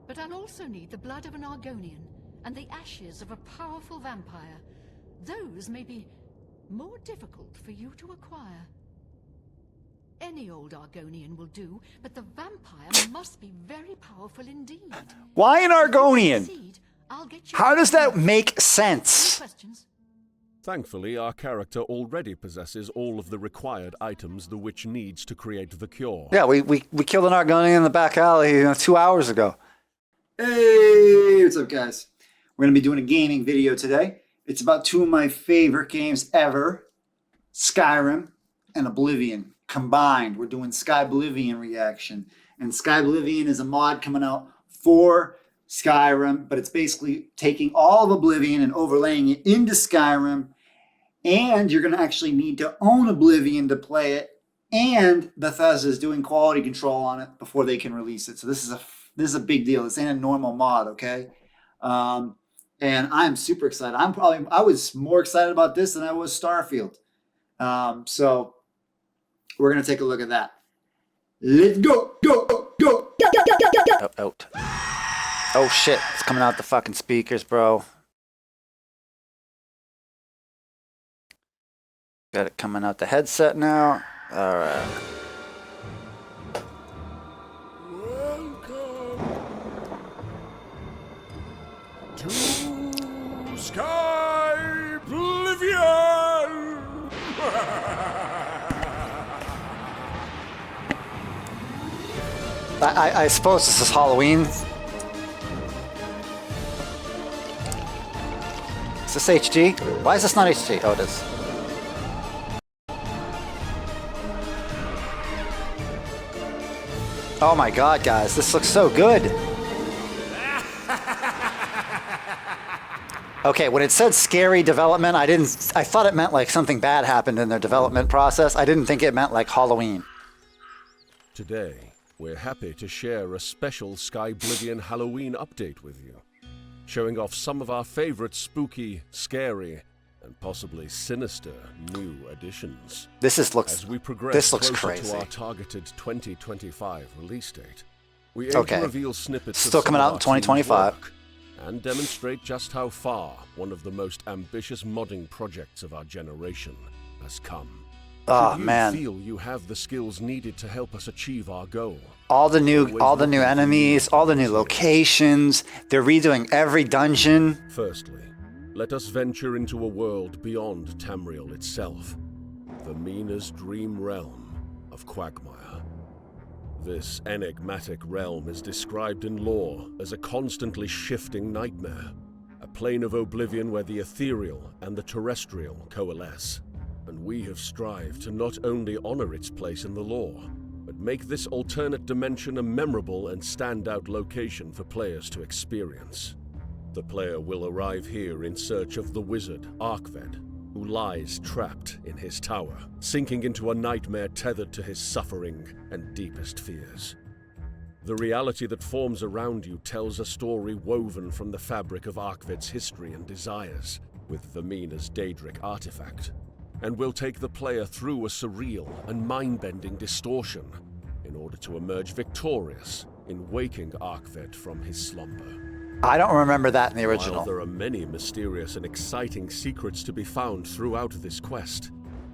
But I'll also need the blood of an Argonian and the ashes of a powerful vampire. Those may be more difficult for you to acquire. Any old Argonian will do, but the vampire must be very powerful indeed. Why an Argonian? Succeed, I'll get you. How does that make sense? Questions? Thankfully, our character already possesses all of the required items the witch needs to create the cure. Yeah, we killed an Argonian in the back alley 2 hours ago. Hey, what's up, guys? We're going to be doing a gaming video today. It's about two of my favorite games ever, Skyrim and Oblivion. Combined, we're doing Skyblivion reaction. And Skyblivion is a mod coming out for Skyrim, but it's basically taking all of Oblivion and overlaying it into Skyrim. And you're going to actually need to own Oblivion to play it. And Bethesda is doing quality control on it before they can release it. So this is a big deal. This ain't a normal mod, okay? And I'm super excited. I was more excited about this than I was Starfield. So we're going to take a look at that. Let's go, go, go, go, go, go, go, go, go. Out. Oh, shit. It's coming out the fucking speakers, bro. Got it coming out the headset now. All right. Welcome to Skyblivion! I suppose this is Halloween. Is this HD? Why is this not HD? Oh, it is. Oh my god, guys, this looks so good. Okay, when it said scary development, I thought it meant like something bad happened in their development process. I didn't think it meant like Halloween. Today, we're happy to share a special Skyblivion Halloween update with you, showing off some of our favorite spooky, scary, and possibly sinister new additions. This looks As we progress closer crazy. to our targeted 2025 release date, we aim to reveal snippets Still of coming some out in of our team's 2025. work and demonstrate just how far one of the most ambitious modding projects of our generation has come. Oh Should you man. feel you have the skills needed to help us achieve our goal? All the new enemies, all the new locations. They're redoing every dungeon. Firstly, let us venture into a world beyond Tamriel itself, Vamina's dream realm of Quagmire. This enigmatic realm is described in lore as a constantly shifting nightmare, a plane of oblivion where the ethereal and the terrestrial coalesce. And we have strived to not only honor its place in the lore, but make this alternate dimension a memorable and standout location for players to experience. The player will arrive here in search of the wizard, Arkved, who lies trapped in his tower, sinking into a nightmare tethered to his suffering and deepest fears. The reality that forms around you tells a story woven from the fabric of Arkved's history and desires, with Vamina's Daedric artifact, and will take the player through a surreal and mind-bending distortion in order to emerge victorious in waking Arkved from his slumber. I don't remember that in the While original. there are many mysterious and exciting secrets to be found throughout this quest,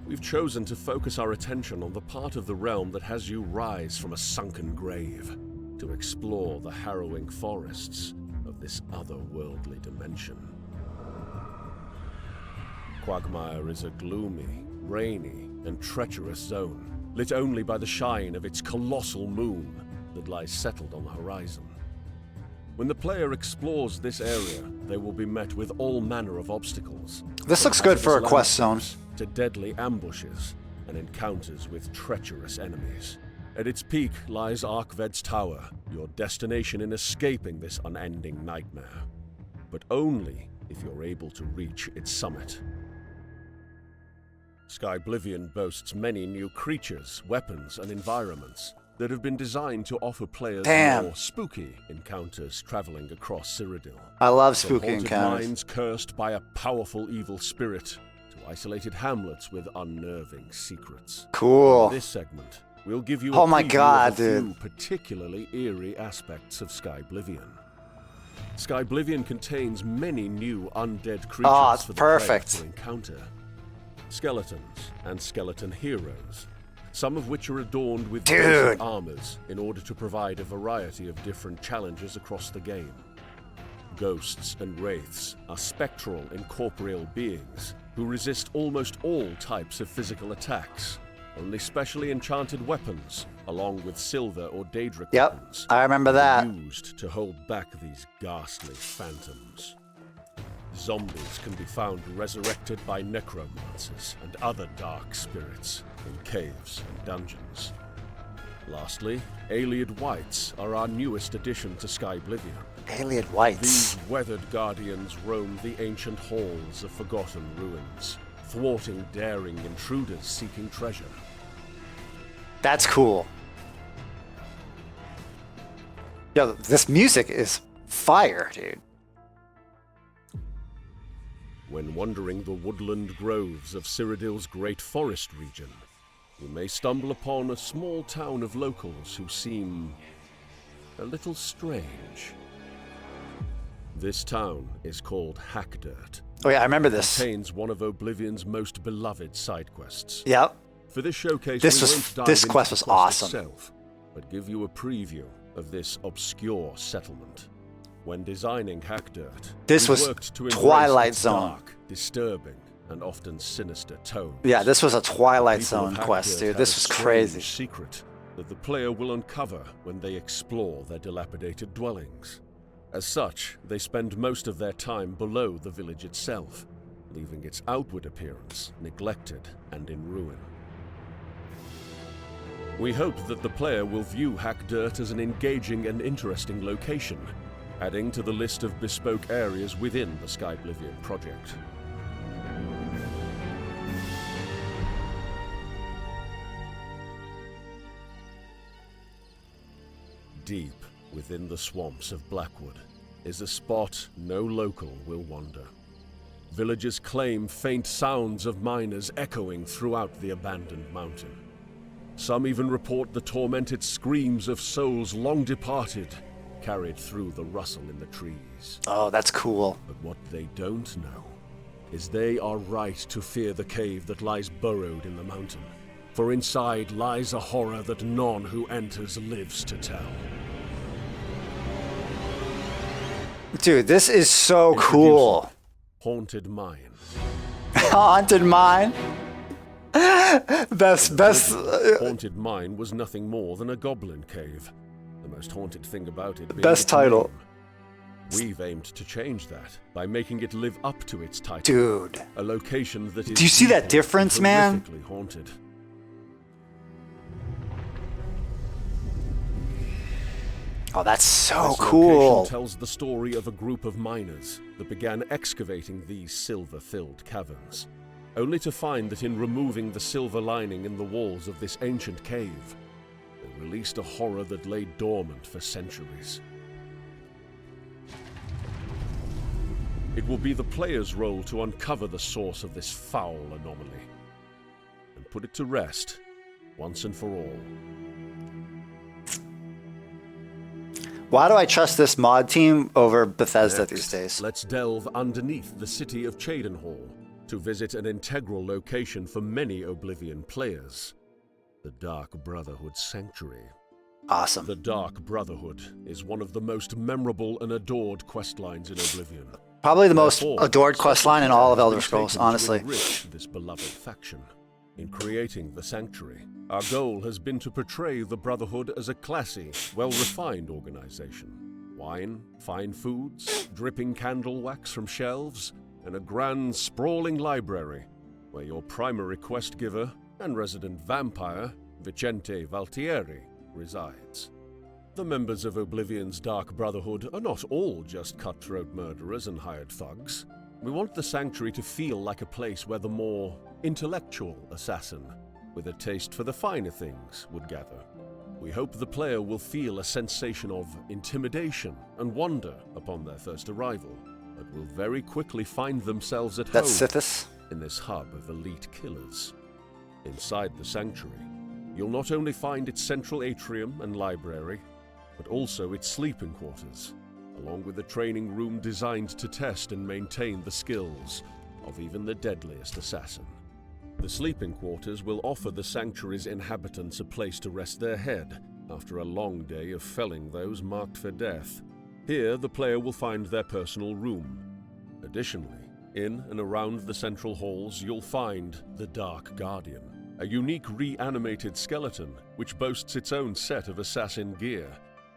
we've chosen to focus our attention on the part of the realm that has you rise from a sunken grave, to explore the harrowing forests of this otherworldly dimension. Quagmire is a gloomy, rainy, and treacherous zone, lit only by the shine of its colossal moon that lies settled on the horizon. When the player explores this area, they will be met with all manner of obstacles. This looks good for a quest zone. To deadly ambushes and encounters with treacherous enemies. At its peak lies Arkved's tower, your destination in escaping this unending nightmare. But only if you're able to reach its summit. Skyblivion boasts many new creatures, weapons, and environments that have been designed to offer players more spooky encounters traveling across Cyrodiil. I love From spooky haunted encounters. mines cursed by a powerful evil spirit, to isolated hamlets with unnerving secrets. Cool. In this segment, we'll give you Oh a my preview God, of a few dude. particularly eerie aspects of Skyblivion. Skyblivion contains many new undead creatures it's for the player perfect. to encounter. Skeletons and skeleton heroes, some of which are adorned with basic armors in order to provide a variety of different challenges across the game. Ghosts and wraiths are spectral, incorporeal beings who resist almost all types of physical attacks. Only specially enchanted weapons, along with silver or daedric weapons, I remember that. are used to hold back these ghastly phantoms. Zombies can be found resurrected by necromancers and other dark spirits in caves and dungeons. Lastly, Ayleid Wights are our newest addition to Skyblivion. Ayleid Wights. These weathered guardians roam the ancient halls of forgotten ruins, thwarting daring intruders seeking treasure. That's cool. Yo, this music is fire, dude. When wandering the woodland groves of Cyrodiil's Great Forest region, you may stumble upon a small town of locals who seem a little strange. This town is called Hackdirt. Oh yeah, I remember this. Contains one of Oblivion's most beloved side quests. Yep. For this showcase, This we was- won't dive this into quest the was quest awesome. itself, but give you a preview of this obscure settlement. When designing Hackdirt, This we was worked to embrace Twilight its Zone. dark, disturbing, and often sinister tones. Yeah, this was a Twilight People Zone of quest, Hackdirt dude. have This a was strange crazy. secret that the player will uncover when they explore their dilapidated dwellings. As such, they spend most of their time below the village itself, leaving its outward appearance neglected and in ruin. We hope that the player will view Hackdirt as an engaging and interesting location, adding to the list of bespoke areas within the Skyblivion project. Deep within the swamps of Blackwood is a spot no local will wander. Villagers claim faint sounds of miners echoing throughout the abandoned mountain. Some even report the tormented screams of souls long departed, carried through the rustle in the trees. Oh, that's cool. But what they don't know is they are right to fear the cave that lies burrowed in the mountain. For inside lies a horror that none who enters lives to tell. Dude, this is so cool. Haunted Mine. Haunted Mine. best. Haunted Mine was nothing more than a goblin cave. The most haunted thing about it being Best its title. name. We've aimed to change that by making it live up to its title. Dude. A location that is Do you see that deeply and difference, man? horrifically haunted. Oh, that's so This cool. location tells the story of a group of miners that began excavating these silver-filled caverns, only to find that in removing the silver lining in the walls of this ancient cave, they released a horror that lay dormant for centuries. It will be the player's role to uncover the source of this foul anomaly and put it to rest once and for all. Why do I trust this mod team over Bethesda these Next, days? let's delve underneath the city of Cheydinhal to visit an integral location for many Oblivion players, the Dark Brotherhood Sanctuary. Awesome. The Dark Brotherhood is one of the most memorable and adored questlines in Oblivion. Probably the most Therefore, adored questline in all of Elder we've Scrolls, taken to honestly. enrich this beloved faction. In creating the Sanctuary, our goal has been to portray the Brotherhood as a classy, well-refined organization. Wine, fine foods, dripping candle wax from shelves, and a grand, sprawling library where your primary quest giver and resident vampire, Vicente Valtieri, resides. The members of Oblivion's Dark Brotherhood are not all just cutthroat murderers and hired thugs. We want the Sanctuary to feel like a place where the more intellectual assassin, with a taste for the finer things, would gather. We hope the player will feel a sensation of intimidation and wonder upon their first arrival, but will very quickly find themselves at That's home Sithis. in this hub of elite killers. Inside the Sanctuary, You'll not only find its central atrium and library, but also its sleeping quarters, along with a training room designed to test and maintain the skills of even the deadliest assassin. The sleeping quarters will offer the sanctuary's inhabitants a place to rest their head after a long day of felling those marked for death. Here, the player will find their personal room. Additionally, in and around the central halls, you'll find the Dark Guardian, a unique reanimated skeleton which boasts its own set of assassin gear.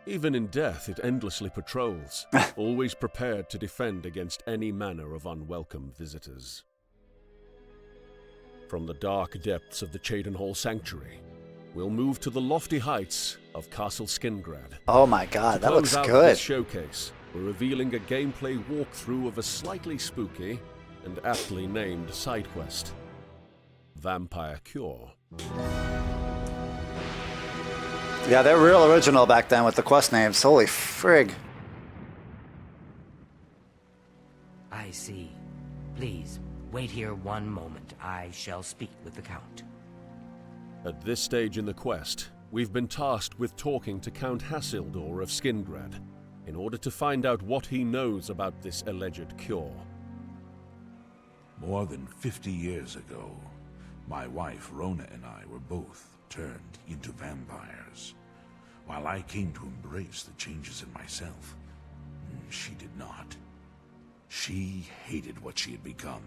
Even in death, it endlessly patrols, always prepared to defend against any manner of unwelcome visitors. From the dark depths of the Cheydinhal Sanctuary, we'll move to the lofty heights of Castle Skingrad. Oh my god, that looks To close out good. this showcase, we're revealing a gameplay walkthrough of a slightly spooky and aptly named side quest, Vampire Cure. Yeah, they're real original back then with the quest names. Holy frig. I see. Please, wait here one moment. I shall speak with the Count. At this stage in the quest, we've been tasked with talking to Count Hassildor of Skingrad in order to find out what he knows about this alleged cure. More than 50 years ago, my wife Rona and I were both turned into vampires. While I came to embrace the changes in myself, she did not. She hated what she had become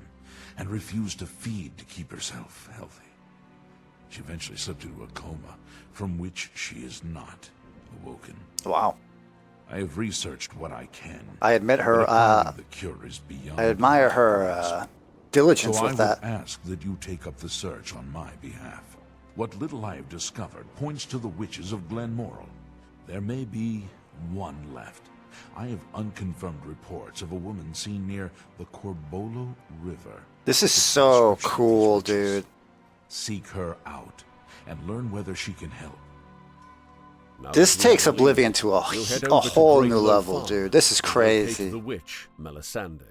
and refused to feed to keep herself healthy. She eventually slipped into a coma from which she is not awoken. Wow. I have researched what I can. I admit her, but apparently the cure is beyond I admire her diligence so with I that. would ask that you take up the search on my behalf. What little I have discovered points to the witches of Glenmoral. There may be one left. I have unconfirmed reports of a woman seen near the Corbolo River. This is The so description of cool, these witches. dude. Seek her out and learn whether she can help. Now This that we takes have the Oblivion lead, to we'll head over to whole new Dringlow level, Farm dude. This is and locate crazy. The witch, Melisande.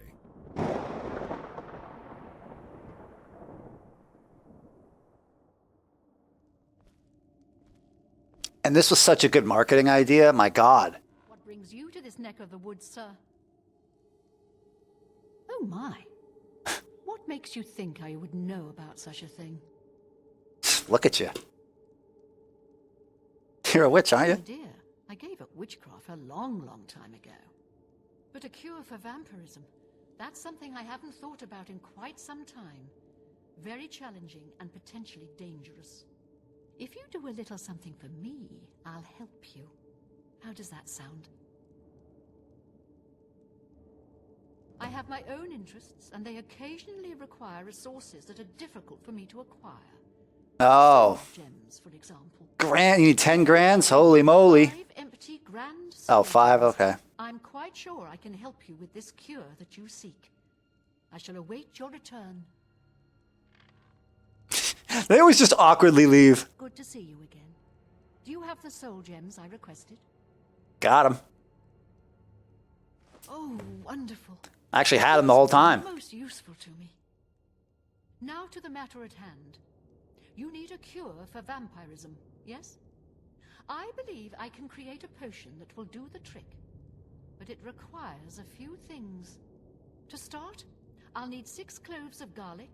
And this was such a good marketing idea. My god. What brings you to this neck of the woods, sir? Oh my. What makes you think I would know about such a thing? Look at you. You're a witch, aren't Oh you? dear, I gave up witchcraft a long, long time ago. But a cure for vampirism, that's something I haven't thought about in quite some time. Very challenging and potentially dangerous. If you do a little something for me, I'll help you. How does that sound? I have my own interests, and they occasionally require resources that are difficult for me to acquire. Oh. Gems, for example. Grand, you need 10 grands? Holy moly. 5 empty grand Oh, soul 5, gems. okay. I'm quite sure I can help you with this cure that you seek. I shall await your return. They always just awkwardly leave. Good to see you again. Do you have the soul gems I requested? Got him. Oh, wonderful. I actually had him the whole time. Most useful to me. Now to the matter at hand. You need a cure for vampirism, yes? I believe I can create a potion that will do the trick. But it requires a few things. To start, I'll need 6 cloves of garlic,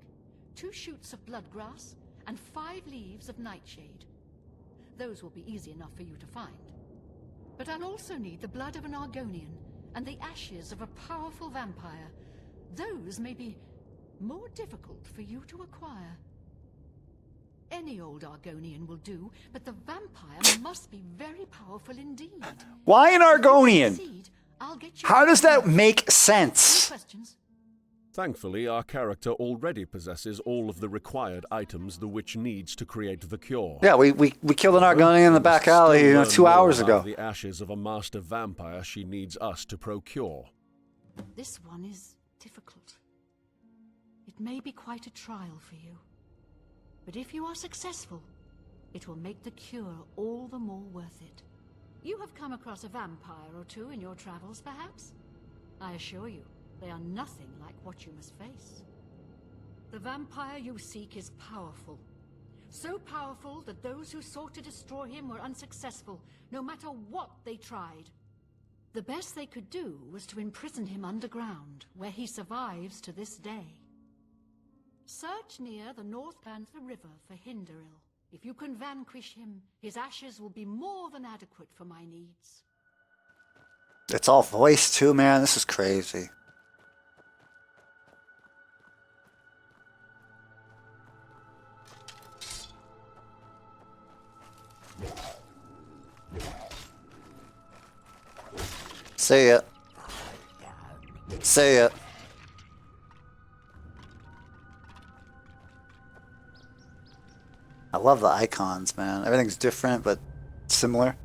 2 shoots of bloodgrass, and 5 leaves of nightshade. Those will be easy enough for you to find. But I'll also need the blood of an Argonian and the ashes of a powerful vampire. Those may be more difficult for you to acquire. Any old Argonian will do, but the vampire must be very powerful indeed. Why an Argonian? Succeed, I'll get you. How does that make Any sense? questions? Thankfully, our character already possesses all of the required items the witch needs to create the cure. Yeah, we killed an Argonian in the back alley, Still learn 2 more hours about ago. The ashes of a master vampire she needs us to procure. This one is difficult. It may be quite a trial for you. But if you are successful, it will make the cure all the more worth it. You have come across a vampire or two in your travels, perhaps? I assure you, they are nothing like what you must face. The vampire you seek is powerful. So powerful that those who sought to destroy him were unsuccessful, no matter what they tried. The best they could do was to imprison him underground, where he survives to this day. Search near the North Panther River for Hinderil. If you can vanquish him, his ashes will be more than adequate for my needs. It's all voice too, man. This is crazy. Say it. Say it. I love the icons, man. Everything's different, but similar.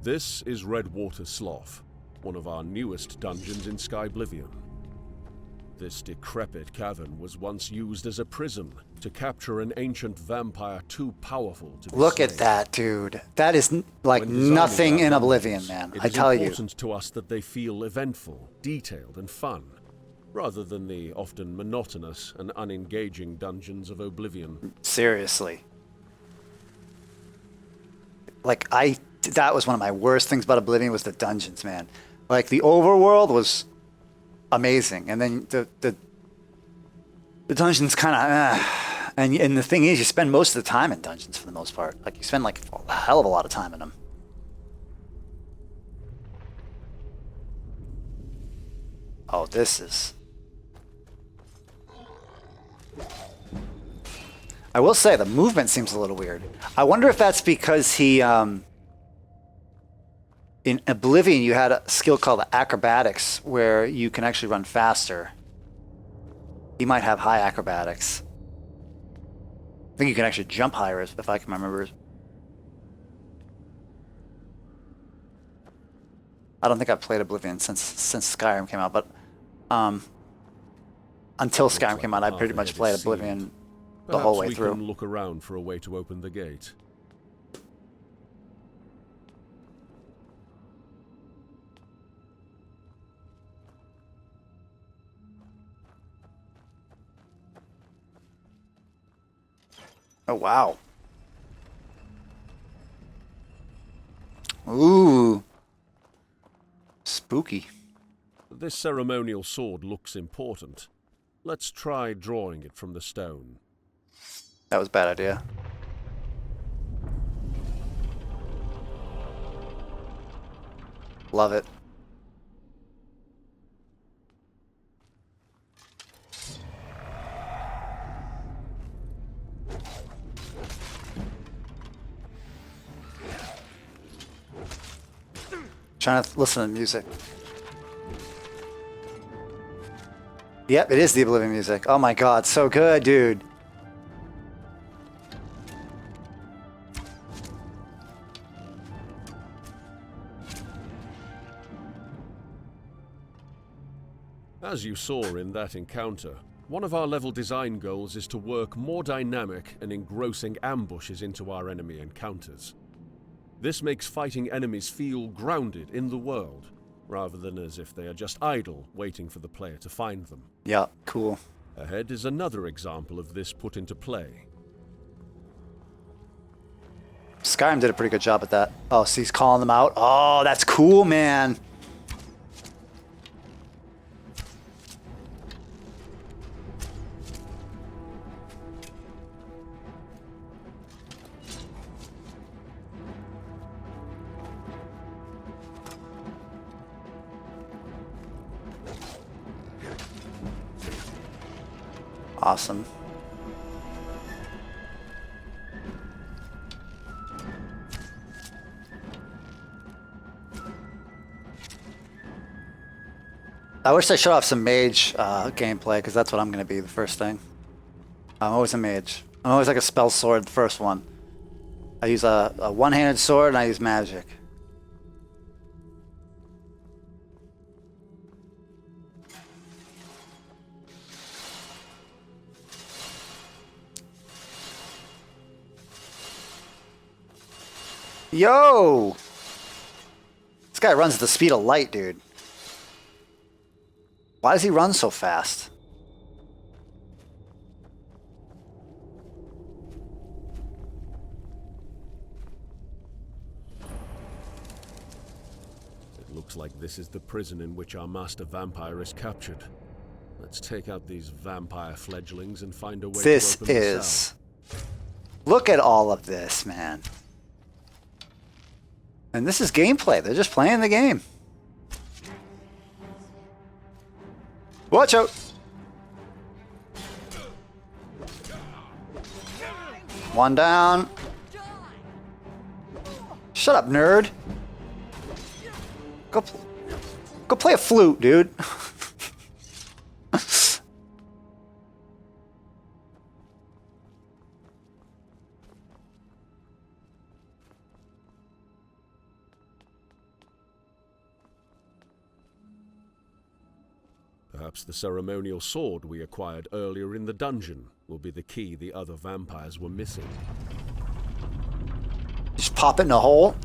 This is Redwater Slough, one of our newest dungeons in Skyblivion. This decrepit cavern was once used as a prison to capture an ancient vampire too powerful to be Look slain. at that, dude. That is like nothing in Oblivion, man. I tell you. It is important to us that they feel eventful, detailed, and fun, rather than the often monotonous and unengaging dungeons of Oblivion. Seriously. Like, that was one of my worst things about Oblivion was the dungeons, man. Like, the overworld was amazing, and then the dungeons kind of, and the thing is, you spend most of the time in dungeons for the most part. Like, you spend like a hell of a lot of time in them. Oh, this is. I will say the movement seems a little weird. I wonder if that's because he, in Oblivion, you had a skill called acrobatics where you can actually run faster. He might have high acrobatics. I think you can actually jump higher, if I can remember. I don't think I've played Oblivion since Skyrim came out, but until Skyrim came out, I pretty much played Oblivion the whole way through. Perhaps we can look around for a way to open the gate. Oh, wow. Ooh. Spooky. This ceremonial sword looks important. Let's try drawing it from the stone. That was a bad idea. Love it. Trying to listen to music. Yep, it is the Oblivion music. Oh my god, so good, dude. As you saw in that encounter, one of our level design goals is to work more dynamic and engrossing ambushes into our enemy encounters. This makes fighting enemies feel grounded in the world, rather than as if they are just idle, waiting for the player to find them. Yeah, cool. Ahead is another example of this put into play. Skyrim did a pretty good job at that. Oh, so he's calling them out. Oh, that's cool, man. Awesome. I wish I showed off some mage gameplay, because that's what I'm going to be the first thing. I'm always a mage. I'm always like a spell sword, the first one. I use a one-handed sword and I use magic. Yo! This guy runs at the speed of light, dude. Why does he run so fast? Looks like this is the prison in which our master vampire is captured. Let's take out these vampire fledglings and find a way to open the cell. Look at all of this, man. And this is gameplay. They're just playing the game. Watch out! One down. Shut up, nerd. Go play a flute, dude. Perhaps the ceremonial sword we acquired earlier in the dungeon will be the key the other vampires were missing. Just pop it in a hole.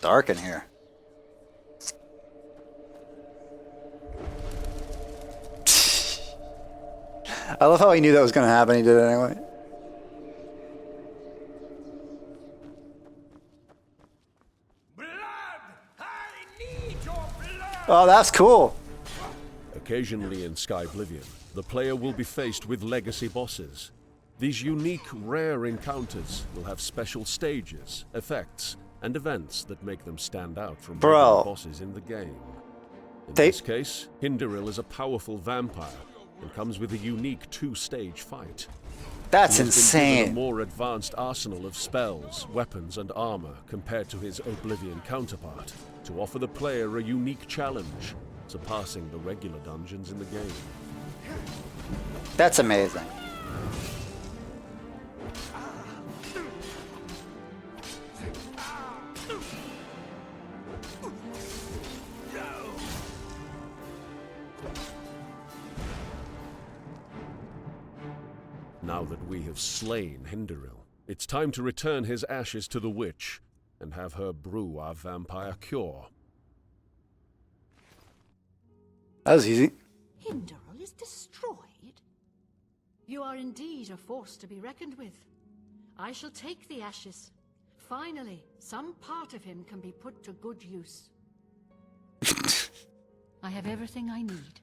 Dark in here. I love how he knew that was going to happen. He did it anyway. Oh, that's cool. Occasionally in Skyblivion, the player will be faced with legacy bosses. These unique, rare encounters will have special stages, effects, and events that make them stand out from regular bosses in the game. In this case, Hindiril is a powerful vampire and comes with a unique 2-stage fight. That's He has been insane. given a more advanced arsenal of spells, weapons, and armor compared to his Oblivion counterpart, to offer the player a unique challenge, surpassing the regular dungeons in the game. That's amazing. Now that we have slain Hindiril, it's time to return his ashes to the witch and have her brew our vampire cure. That was easy. Hindiril is destroyed? You are indeed a force to be reckoned with. I shall take the ashes. Finally, some part of him can be put to good use. I have everything I need.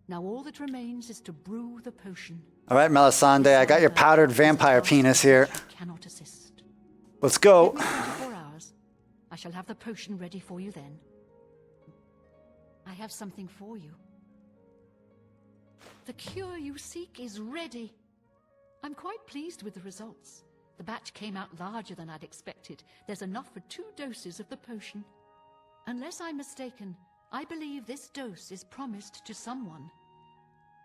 Now all that remains is to brew the potion. All right, Melisande, I got your powdered vampire penis here. Cannot assist. Let's go. Give me 24 hours. I shall have the potion ready for you then. I have something for you. The cure you seek is ready. I'm quite pleased with the results. The batch came out larger than I'd expected. There's enough for 2 doses of the potion. Unless I'm mistaken, I believe this dose is promised to someone.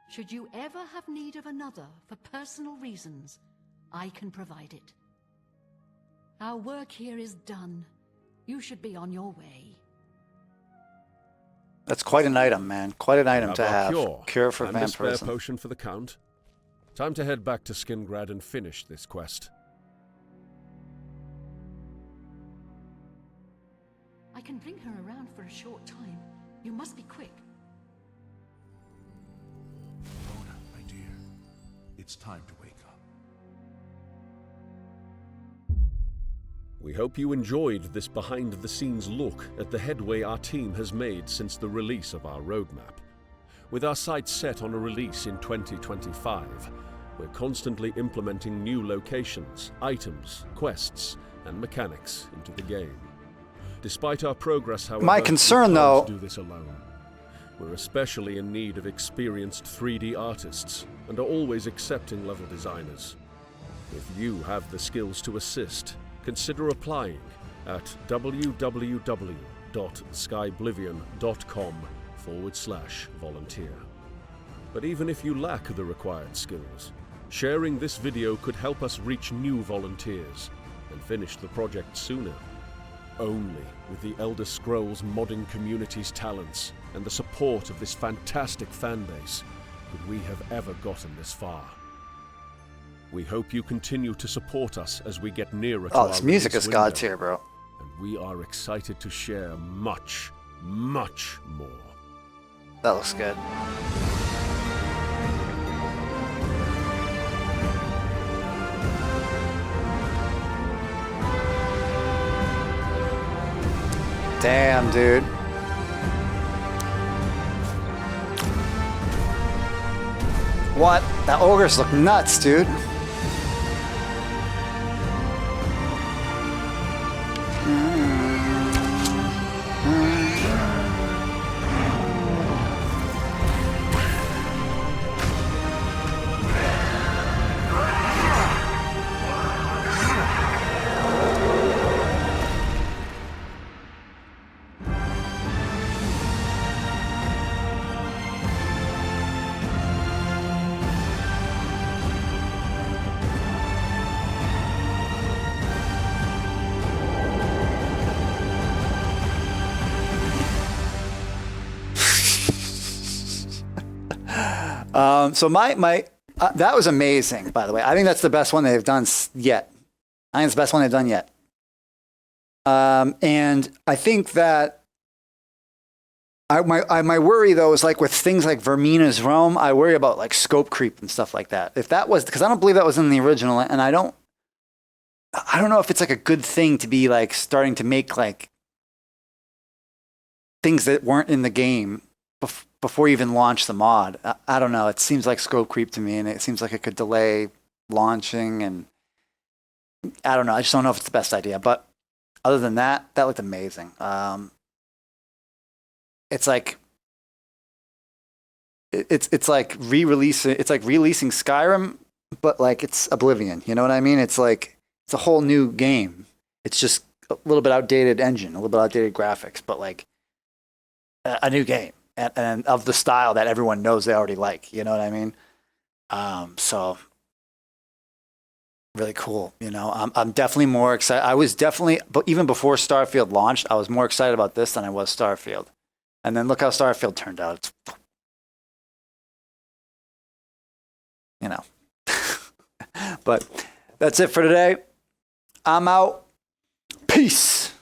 Should you ever have need of another for personal reasons, I can provide it. Our work here is done. You should be on your way. That's quite an item, man. Quite an item to have. Cure for and a spare vampirism. potion for the Count. Time to head back to Skingrad and finish this quest. I can bring her around for a short time. You must be quick. Rona, my dear, it's time to wake up. We hope you enjoyed this behind-the-scenes look at the headway our team has made since the release of our roadmap. With our sights set on a release in 2025, we're constantly implementing new locations, items, quests, and mechanics into the game. Despite our progress, however, My concern, we though, can't do this alone. We're especially in need of experienced 3D artists and are always accepting level designers. If you have the skills to assist, consider applying at www.skyblivion.com/volunteer. But even if you lack the required skills, sharing this video could help us reach new volunteers and finish the project sooner. Only with the Elder Scrolls modding community's talents and the support of this fantastic fanbase could we have ever gotten this far. We hope you continue to support us as we get nearer to our this music release is God window. tier, bro. And we are excited to share much, much more. That looks good. Damn, dude. What? That ogres look nuts, dude. So that was amazing, by the way. I think that's the best one they've done yet. I think it's the best one they've done yet. And I think that my worry though is like with things like Vermina's Realm, I worry about like scope creep and stuff like that. If that was, because I don't believe that was in the original, and I don't know if it's like a good thing to be like starting to make like things that weren't in the game before you even launch the mod. I don't know. It seems like scope creep to me, and it seems like it could delay launching, and I don't know. I just don't know if it's the best idea. But other than that, that looked amazing. It's like it's like re-releasing. It's like releasing Skyrim, but like it's Oblivion. You know what I mean? It's like it's a whole new game. It's just a little bit outdated engine, a little bit outdated graphics, but like a new game. And of the style that everyone knows they already like, you know what I mean? So really cool, you know. I'm definitely more excited. I was definitely, but even before Starfield launched, I was more excited about this than I was Starfield. And then look how Starfield turned out. It's, you know. But that's it for today. I'm out. Peace.